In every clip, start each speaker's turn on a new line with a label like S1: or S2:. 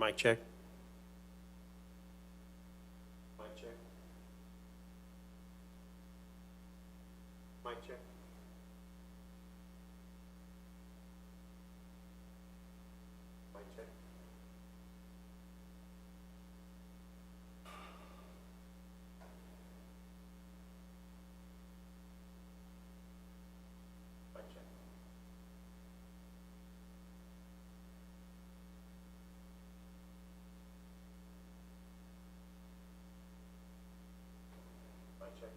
S1: Mic check. Mic check. Mic check. Mic check. Mic check. Mic check.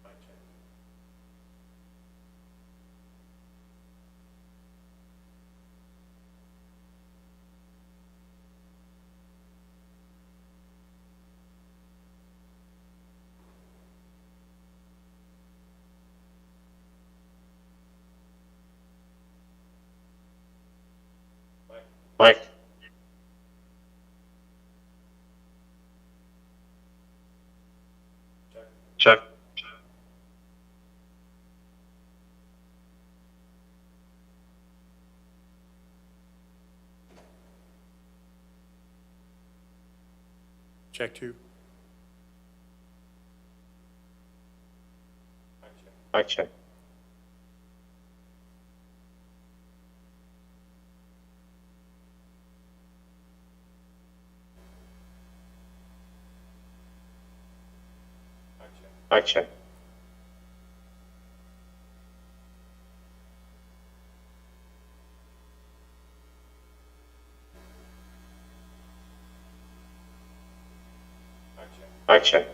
S1: Mic check.
S2: Mike.
S1: Check.
S2: Check.
S1: Check two. Mic check.
S2: Mike check.
S1: Mic check.
S2: Mike check.
S1: Mic check.
S2: Mike check.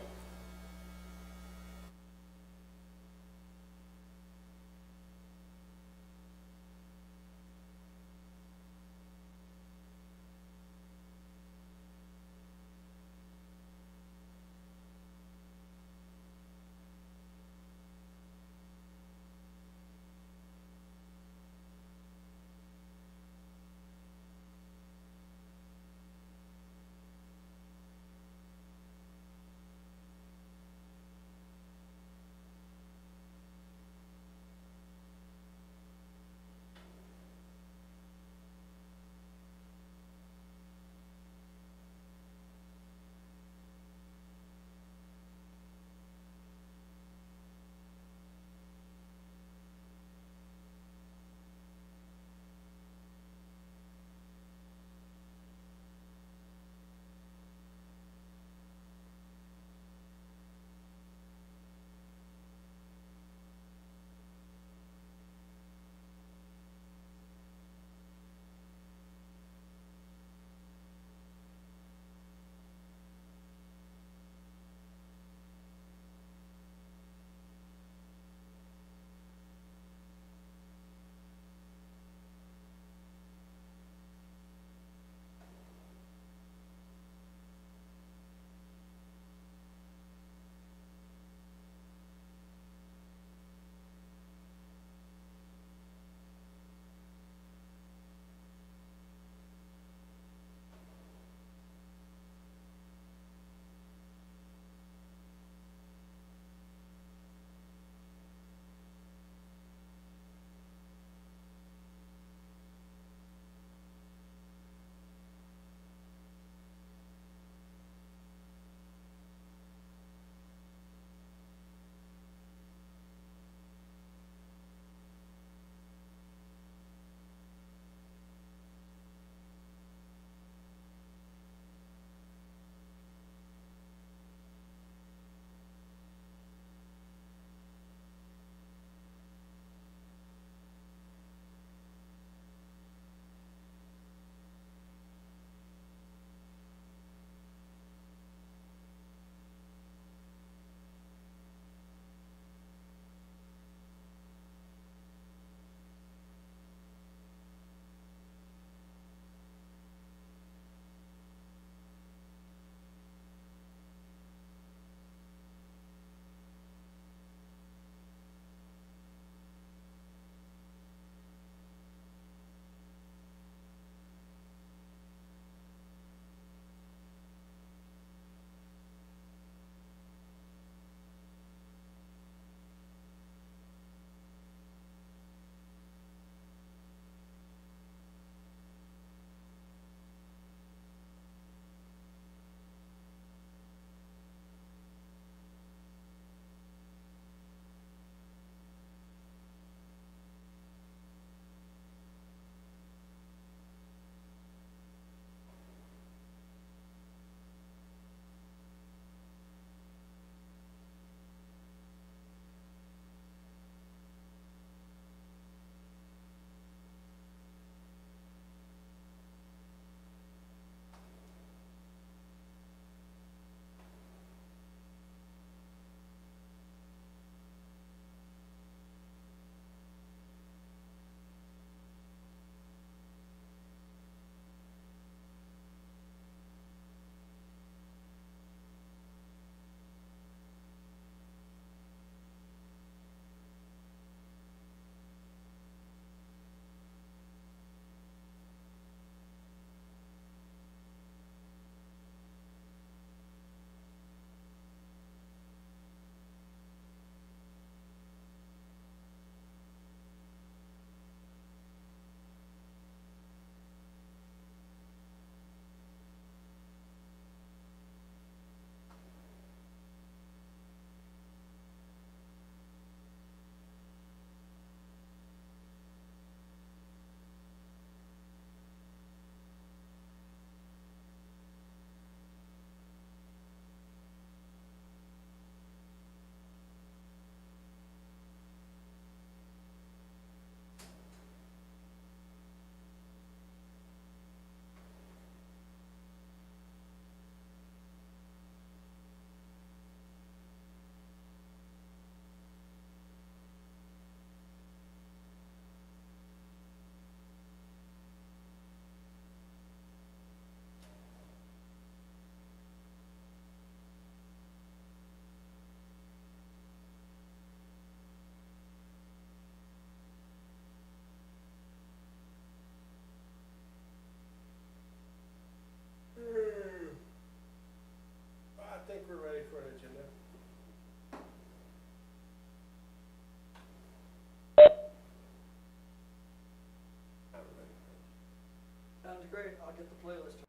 S2: Sounds great. I'll get the playlist.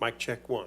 S1: Mic check 1.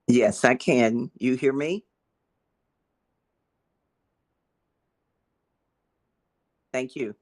S2: Yes, I can. You hear me? Thank you.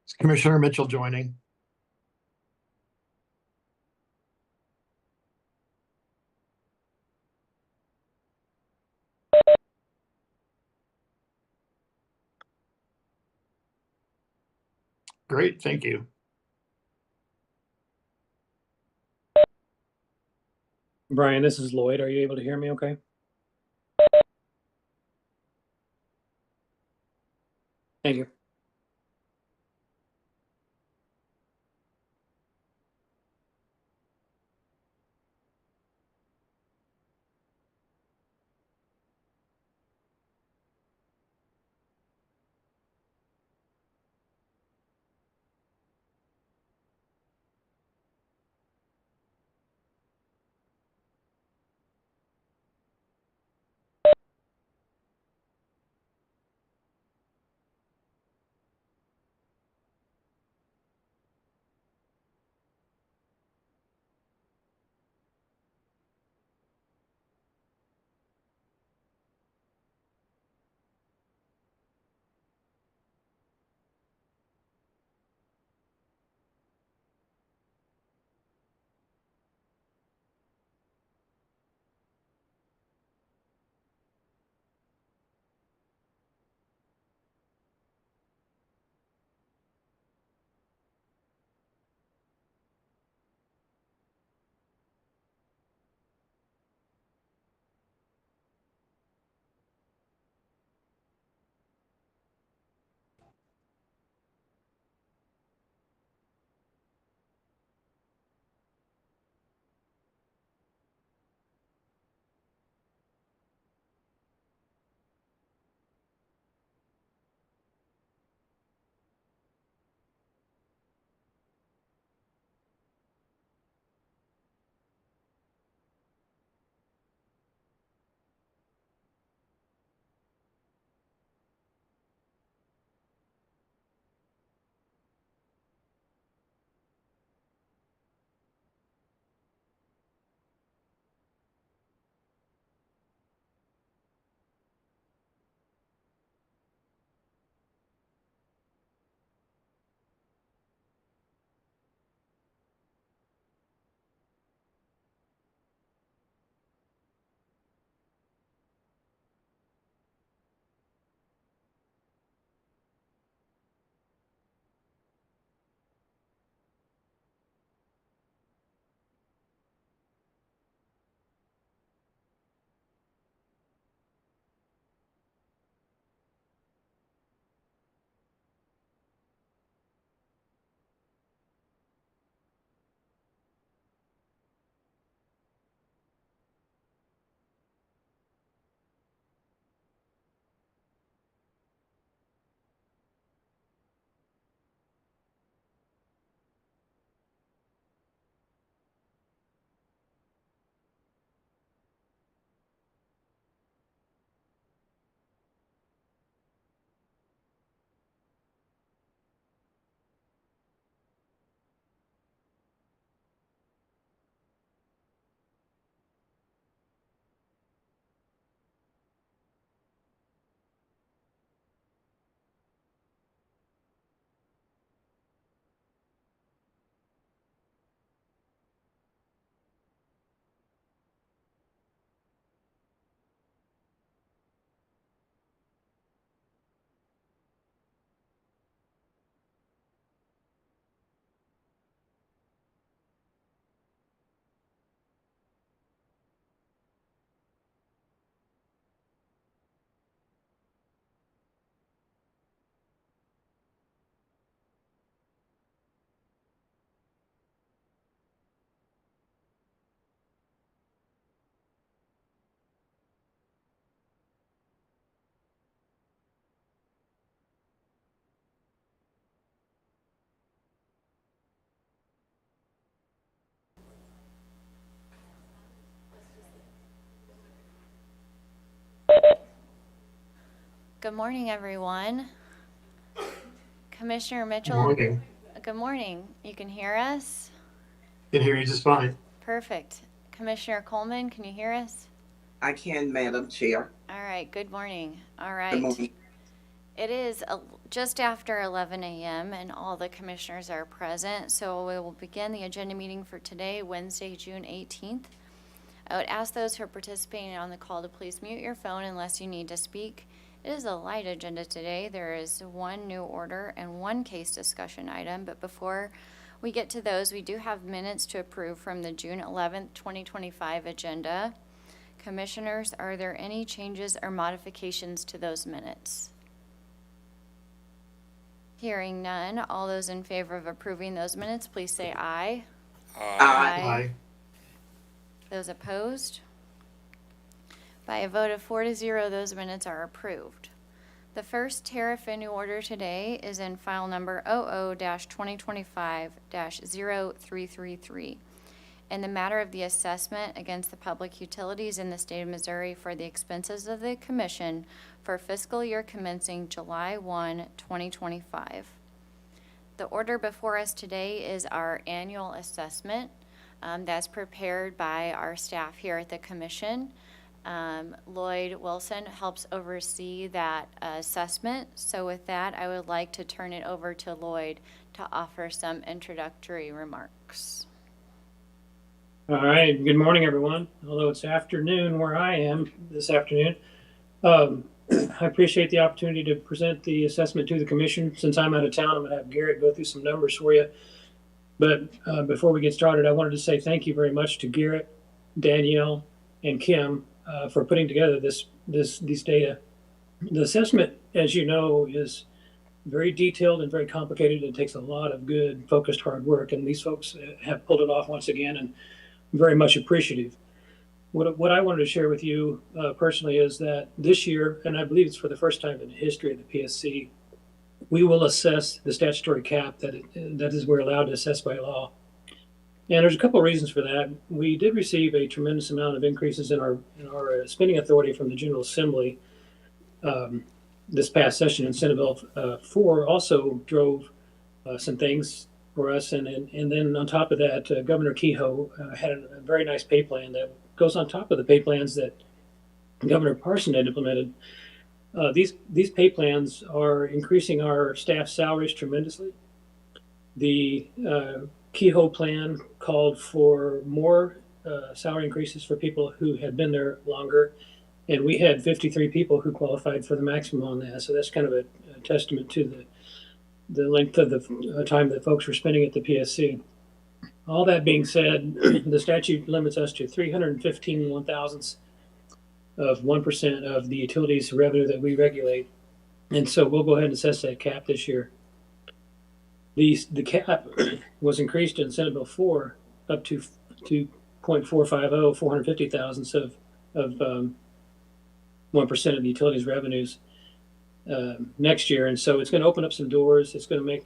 S3: Is Commissioner Mitchell joining? Great, thank you.
S4: Brian, this is Lloyd. Are you able to hear me okay? Thank you.
S5: Good morning, everyone. Commissioner
S3: Good
S5: Mitchell.
S3: morning.
S5: Good morning. You can hear us?
S3: Can hear you just fine.
S5: Perfect. Commissioner Coleman, can you hear us?
S2: I can, Madam Chair.
S5: All right, good morning. All
S2: Good
S5: right.
S2: morning.
S5: It is just after 11 a.m. and all the commissioners are present, so we will begin the agenda meeting for today, Wednesday, June 18th. I would ask those who are participating on the call to please mute your phone unless you need to speak. It is a light agenda today. There is one new order and one case discussion item, but before we get to those, we do have minutes to approve from the June 11th, 2025 agenda. Commissioners, are there any changes or modifications to those minutes? Hearing none, all those in favor of approving those minutes, please say aye.
S3: Aye.
S5: Those opposed? By a vote of 4-0, those minutes are approved. The first tariff in new order today is in file number 00-2025-0333. In the matter of the assessment against the public utilities in the state of Missouri for the expenses of the commission for fiscal year commencing July 1, 2025. The order before us today is our annual assessment that's prepared by our staff here at the commission. Lloyd Wilson helps oversee that assessment. So with that, I would like to turn it over to Lloyd to offer some introductory remarks.
S4: All right, good morning, everyone. Although it's afternoon where I am this afternoon, I appreciate the opportunity to present the assessment to the commission. Since I'm out of town, I'm going to have Garrett go through some numbers for you. But before we get started, I wanted to say thank you very much to Garrett, Danielle, and Kim for putting together these data. The assessment, as you know, is very detailed and very complicated. It takes a lot of good, focused, hard work, and these folks have pulled it off once again, and I'm very much appreciative. What I wanted to share with you personally is that this year, and I believe it's for the first time in the history of the PSC, we will assess the statutory cap that is we're allowed to assess by law. And there's a couple of reasons for that. We did receive a tremendous amount of increases in our spending authority from the General Assembly this past session, and Senate Bill 4 also drove some things for us. And then on top of that, Governor Kehoe had a very nice pay plan that goes on top of the pay plans that Governor Parson had implemented. These pay plans are increasing our staff salaries tremendously. The Kehoe plan called for more salary increases for people who had been there longer, and we had 53 people who qualified for the maximum on that. So that's kind of a testament to the length of the time that folks were spending at the PSC. All that being said, the statute limits us to 315 1/1000ths of 1% of the utilities revenue that we regulate. And so we'll go ahead and assess that cap this year. The cap was increased in Senate Bill 4 up to 2.450, 450 thousandths of 1% of the utilities revenues next year. And so it's going to open up some doors. It's going to make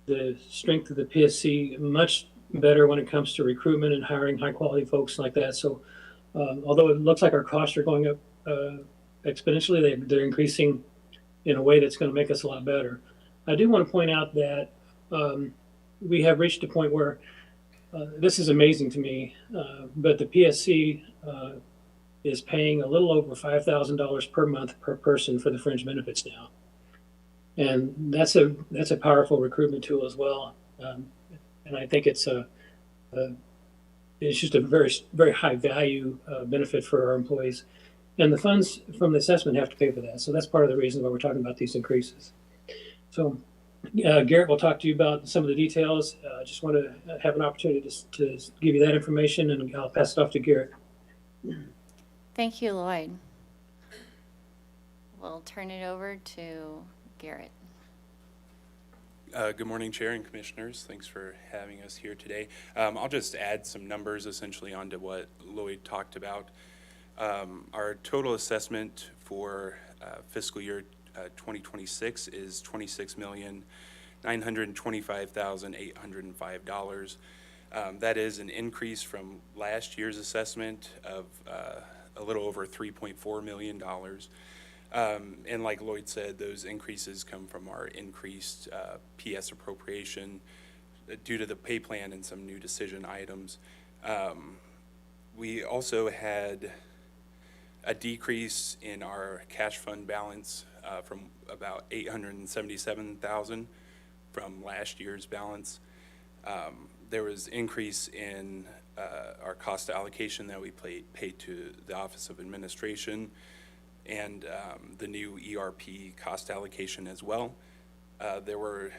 S4: the strength of the PSC much better when it comes to recruitment and hiring high quality folks like that. So although it looks like our costs are going up exponentially, they're increasing in a way that's going to make us a lot better. I do want to point out that we have reached a point where this is amazing to me, but the PSC is paying a little over $5,000 per month per person for the fringe benefits now. And that's a powerful recruitment tool as well. And I think it's just a very, very high value benefit for our employees. And the funds from the assessment have to pay for that. So that's part of the reason why we're talking about these increases. So Garrett will talk to you about some of the details. I just want to have an opportunity to give you that information, and I'll pass it off to Garrett.
S5: Thank you, Lloyd. We'll turn it over to Garrett.
S6: Good morning, Chair and Commissioners. Thanks for having us here today. I'll just add some numbers essentially onto what Lloyd talked about. Our total assessment for fiscal year 2026 is $26,925,805. That is an increase from last year's assessment of a little over $3.4 million. And like Lloyd said, those increases come from our increased PS appropriation due to the pay plan and some new decision items. We also had a decrease in our cash fund balance from about $877,000 from last year's balance. There was increase in our cost allocation that we paid to the Office of Administration and the new ERP cost allocation as well. There were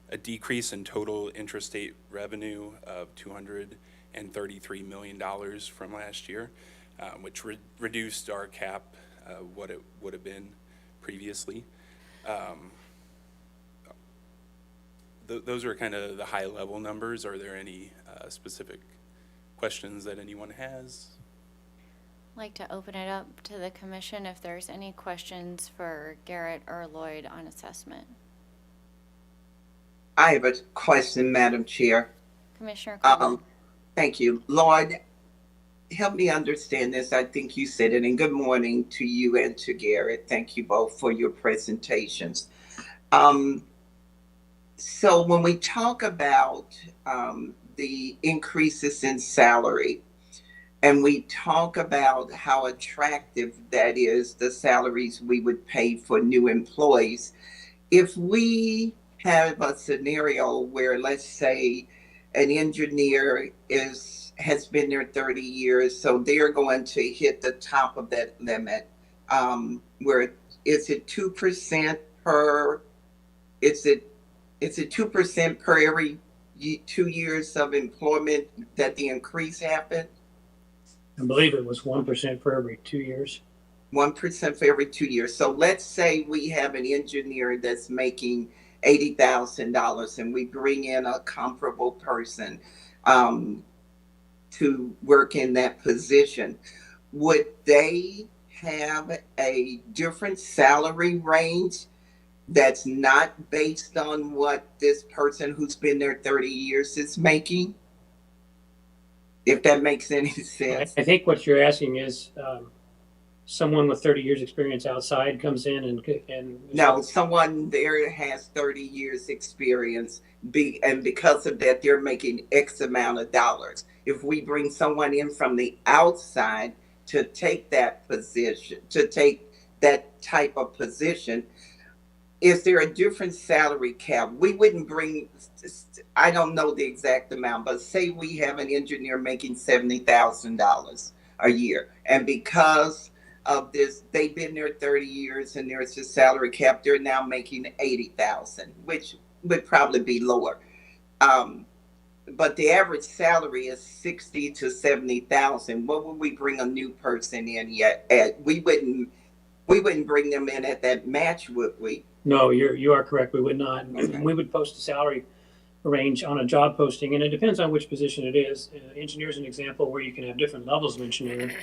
S6: a decrease in total intrastate revenue of $233 million from last year, which reduced our cap what it would have been previously. Those are kind of the high level numbers. Are there any specific questions that anyone has?
S5: I'd like to open it up to the commission if there's any questions for Garrett or Lloyd on assessment.
S2: I have a question, Madam Chair.
S5: Commissioner Coleman.
S2: Thank you. Lloyd, help me understand this. I think you said it, and good morning to you and to Garrett. Thank you both for your presentations. So when we talk about the increases in salary, and we talk about how attractive that is, the salaries we would pay for new employees, if we have a scenario where, let's say, an engineer has been there 30 years, so they're going to hit the top of that limit, where is it 2% per, is it 2% per every 2 years of employment that the increase happened?
S4: I believe it was 1% for every 2 years.
S2: 1% for every 2 years. So let's say we have an engineer that's making $80,000 and we bring in a comparable person to work in that position. Would they have a different salary range that's not based on what this person who's been there 30 years is making? If that makes any sense.
S4: I think what you're asking is someone with 30 years experience outside comes in and
S2: No, someone there has 30 years experience, and because of that, they're making X amount of dollars. If we bring someone in from the outside to take that position, to take that type of position, is there a different salary cap? We wouldn't bring, I don't know the exact amount, but say we have an engineer making $70,000 a year. And because of this, they've been there 30 years and there's a salary cap, they're now making $80,000, which would probably be lower. But the average salary is $60,000 to $70,000. What would we bring a new person in yet at? We wouldn't bring them in at that match, would we?
S4: No, you are correct. We would not.
S2: Okay.
S4: We would post a salary range on a job posting, and it depends on which position it is. Engineer is an example where you can have different levels of engineering,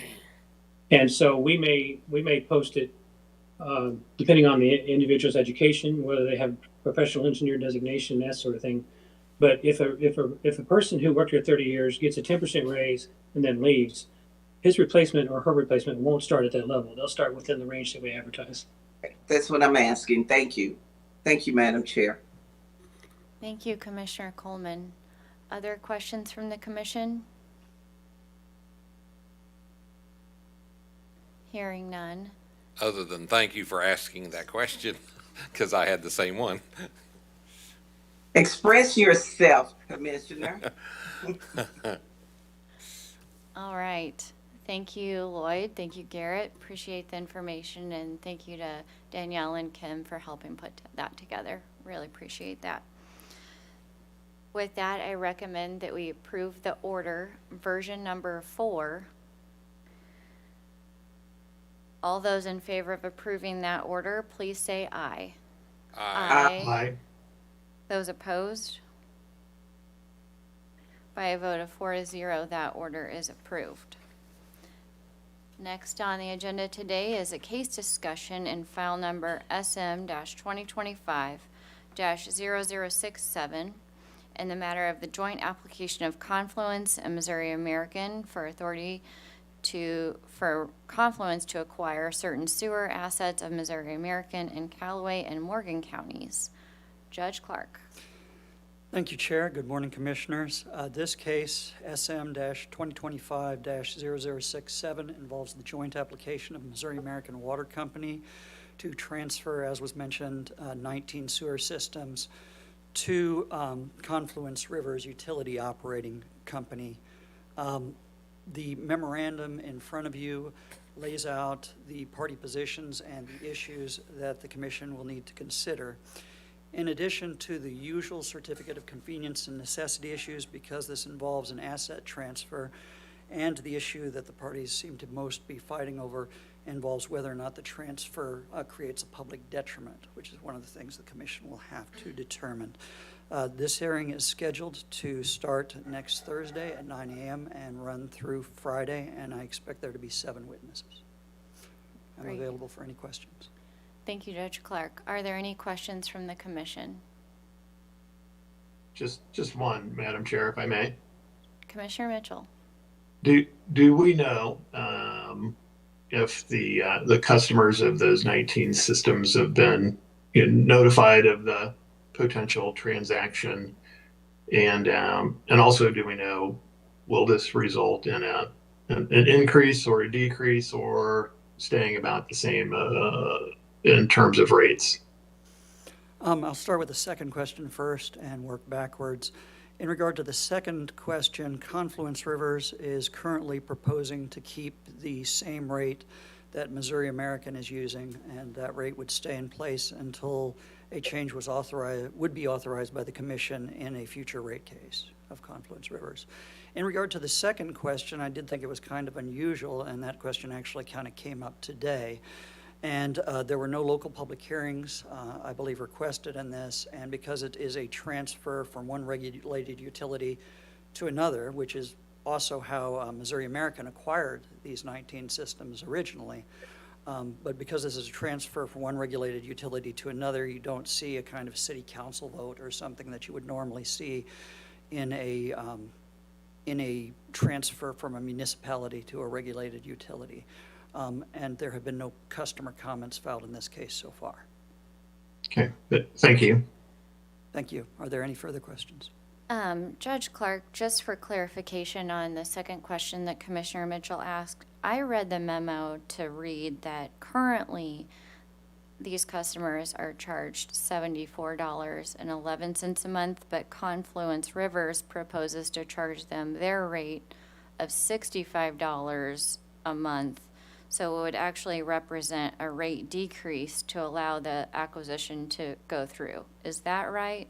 S4: and so we may post it depending on the individual's education, whether they have professional engineer designation, that sort of thing. But if a person who worked here 30 years gets a 10% raise and then leaves, his replacement or her replacement won't start at that level. They'll start within the range that we advertise.
S2: That's what I'm asking. Thank you. Thank you, Madam Chair.
S5: Thank you, Commissioner Coleman. Other questions from the commission? Hearing none.
S7: Other than thank you for asking that question, because I had the same one.
S2: Express yourself, Commissioner.
S5: All right. Thank you, Lloyd. Thank you, Garrett. Appreciate the information, and thank you to Danielle and Kim for helping put that together. Really appreciate that. With that, I recommend that we approve the order, version number 4. All those in favor of approving that order, please say aye.
S7: Aye.
S3: Aye.
S5: Those opposed? By a vote of 4-0, that order is approved. Next on the agenda today is a case discussion in file number SM-2025-0067 in the matter of the joint application of Confluence and Missouri American for authority for Confluence to acquire certain sewer assets of Missouri American in Callaway and Morgan counties. Judge Clark.
S8: Thank you, Chair. Good morning, Commissioners. This case, SM-2025-0067, involves the joint application of Missouri American Water Company to transfer, as was mentioned, 19 sewer systems to Confluence Rivers Utility Operating Company. The memorandum in front of you lays out the party positions and the issues that the Commission will need to consider. In addition to the usual certificate of convenience and necessity issues, because this involves an asset transfer, and the issue that the parties seem to most be fighting over involves whether or not the transfer creates a public detriment, which is one of the things the Commission will have to determine. This hearing is scheduled to start next Thursday at 9 a.m. and run through Friday, and I expect there to be 7 witnesses. I'm
S5: Great.
S8: available for any questions.
S5: Thank you, Judge Clark. Are there any questions from the commission?
S3: Just one, Madam Chair, if I may.
S5: Commissioner Mitchell.
S3: Do we know if the customers of those 19 systems have been notified of the potential transaction, and also do we know, will this result in an increase or a decrease or staying about the same in terms of rates?
S8: I'll start with the second question first and work backwards. In regard to the second question, Confluence Rivers is currently proposing to keep the same rate that Missouri American is using, and that rate would stay in place until a change would be authorized by the Commission in a future rate case of Confluence Rivers. In regard to the second question, I did think it was kind of unusual, and that question actually kind of came up today. And there were no local public hearings, I believe, requested in this. And because it is a transfer from one regulated utility to another, which is also how Missouri American acquired these 19 systems originally, but because this is a transfer from one regulated utility to another, you don't see a kind of city council vote or something that you would normally see in a transfer from a municipality to a regulated utility. And there have been no customer comments filed in this case so far.
S3: Okay, thank you.
S8: Thank you. Are there any further questions?
S5: Judge Clark, just for clarification on the second question that Commissioner Mitchell asked, I read the memo to read that currently these customers are charged $74.11 a month, but Confluence Rivers proposes to charge them their rate of $65 a month. So it would actually represent a rate decrease to allow the acquisition to go through. Is that right?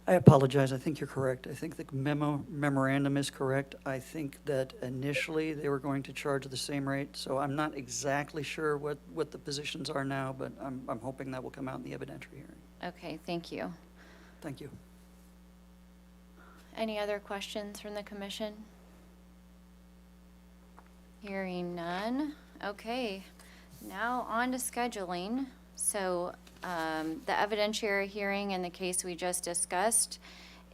S8: I apologize. I think you're correct. I think the memorandum is correct. I think that initially they were going to charge the same rate, so I'm not exactly sure what the positions are now, but I'm hoping that will come out in the evidentiary hearing.
S5: Okay, thank you.
S8: Thank you.
S5: Any other questions from the commission? Hearing none. Okay, now on to scheduling. So the evidentiary hearing in the case we just discussed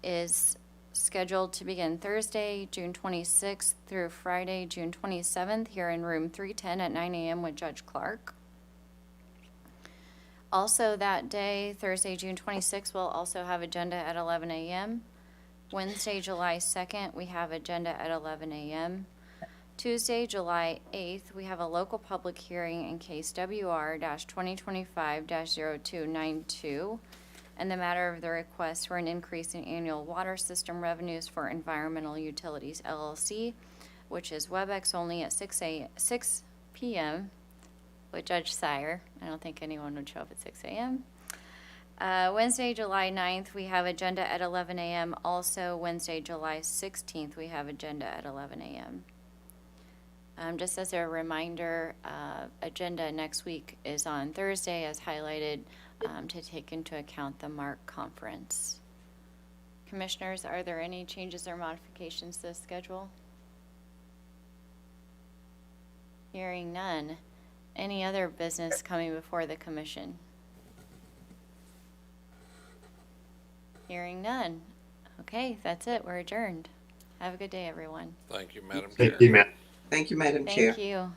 S5: is scheduled to begin Thursday, June 26th through Friday, June 27th, here in room 310 at 9 a.m. with Judge Clark. Also that day, Thursday, June 26th, we'll also have agenda at 11 a.m. Wednesday, July 2nd, we have agenda at 11 a.m. Tuesday, July 8th, we have a local public hearing in case WR-2025-0292, and the matter of the request for an increase in annual water system revenues for Environmental Utilities LLC, which is WebEx only at 6 p.m. with Judge Sire. I don't think anyone would show up at 6 a.m. Wednesday, July 9th, we have agenda at 11 a.m. Also, Wednesday, July 16th, we have agenda at 11 a.m. Just as a reminder, agenda next week is on Thursday, as highlighted, to take into account the MARC conference. Commissioners, are there any changes or modifications to the schedule? Hearing none. Any other business coming before the commission? Hearing none. Okay, that's it. We're adjourned. Have a good day, everyone.
S7: Thank you, Madam Chair.
S3: Thank you, Matt.
S2: Thank you, Madam Chair.
S5: Thank you.